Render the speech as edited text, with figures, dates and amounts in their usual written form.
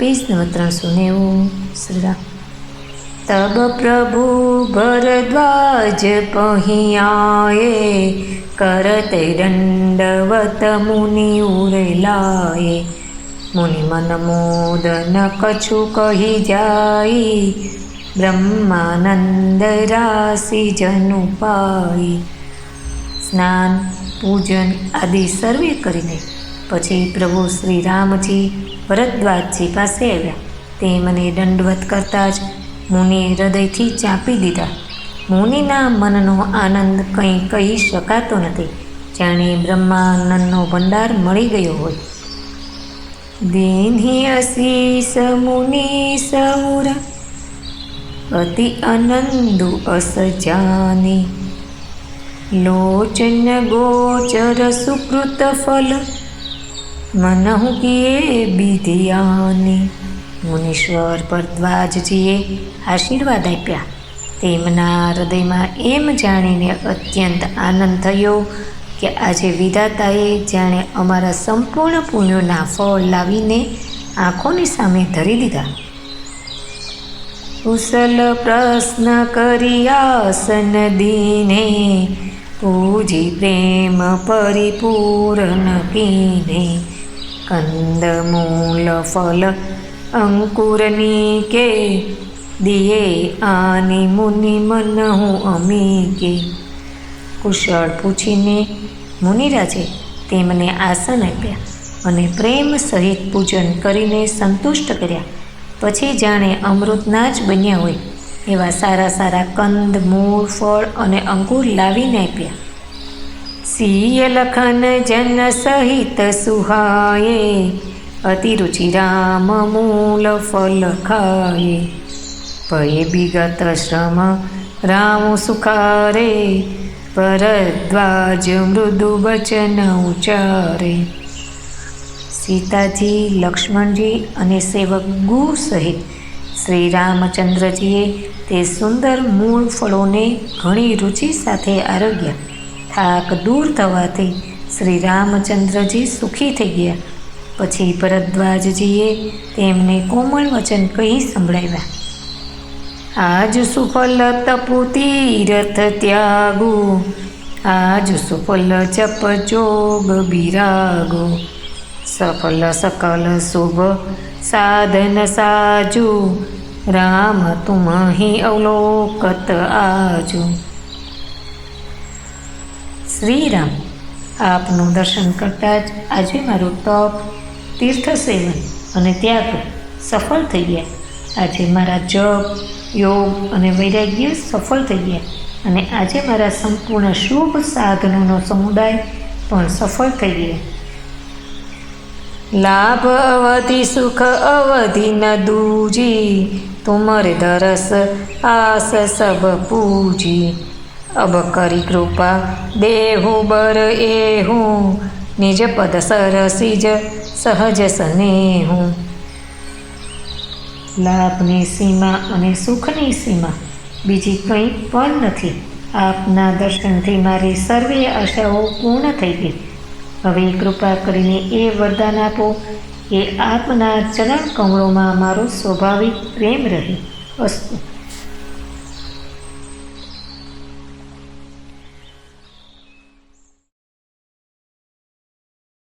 Page number 390 Shriram. तब प्रभु भरद्वाज पहियाए, करते दंडवत मुनि उरेलाए। मुनि मन मोदन कछु कही जाई, ब्रह्मानंद राशि जनु पाई। स्नान पूजन आदि सर्वे करीने पछी प्रभु श्री रामजी भरद्वाजजी पासे आव्या। ते मने दंडवत करता ज मुनिए हृदयथी चापी दीधा। मुनिना मननो आनंद कंई कही शकातो नथी, जाणे ब्रह्मानंदनो भंडार मळी गयो होय। दीन्ही असीस मुनि सौर, अति आनंदु अस जानी। लोचन गोचर सुकृत फल, मनहु किए विधियानी। मुनीश्वर भरद्वाजजीए आशीर्वाद आप्या। तेमना हृदयमां एम जाणीने अत्यंत आनंद थयो कि आजे विधाताए जाणे अमारा संपूर्ण पुण्योना फळ लावीने आँखोनी सामे धरी दीधा। कुशल प्रश्न करी आसन दीने, पूजी प्रेम परिपूर्ण कीने। कंदमूल फल अंकुरनी के, दिए आनी मुनि मनहु अमीके। कुशળ પૂછીને મુનિરાજે તેમને આસન આપ્યા અને પ્રેમ સહિત પૂજન કરીને સંતુષ્ટ કર્યા। પછી જાણે અમૃતના જ બન્યા હોય એવા સારા સારા કંદ મૂળ ફળ અને અંકુર લાવીને આપ્યા। સિય લખન જન સહિત સુહાયે, અતિ રુચિ રામ મૂલ ફલ ખાયે। ભય વિગત શ્રમ રામ સુખારે, ભરદ્વાજ મૃદુ વચન ઉચ્ચારે। सीताजी लक्ष्मणजी અને સેવક ગુ સહિત શ્રી રામચંદ્રજીએ તે સુંદર મૂળ ફળોને ઘણી રુચિ સાથે આરોગ્યા। થાક દૂર થવાથી શ્રી રામચંદ્રજી સુખી થઈ ગયા। પછી ભરદ્વાજજીએ તેમને કોમળ વચન કહી સંભળાવ્યા। આજ સુફલ તપુ તીરથ ત્યાગુ, આજ સુફલ જપ જોગ બિરાગો। सफल सकल शुभ साधन साजू, राम तुम ही अवलोकत आजू। श्रीराम आपનું દર્શન કરતાં જ આજે મારું તપ, તીર્થ સેવન અને ત્યાગ સફળ થઈ ગયા। આજે મારા જપ, યોગ અને વૈરાગ્ય સફળ થઈ ગયા અને આજે મારા સંપૂર્ણ શુભ સાધનોનો સમુદાય પણ સફળ થઈ ગયા। लाभ अवधि सुख अवधि न दूजी, तुमरे दरस आस सब पूजी। अब करी कृपा देहु बर एहू, निज पद सरसिज सहज स्नेहू। लाभनी सीमा अने सुखनी सीमा बीजी कंई पण नथी। आपना दर्शनथी मारी सर्वे आशाओ पूर्ण थई गई। હવે કૃપા કરીને એ વરદાન આપો કે આપના ચરણ કમળોમાં મારો સ્વાભાવિક પ્રેમ રહે। અસ્તુ।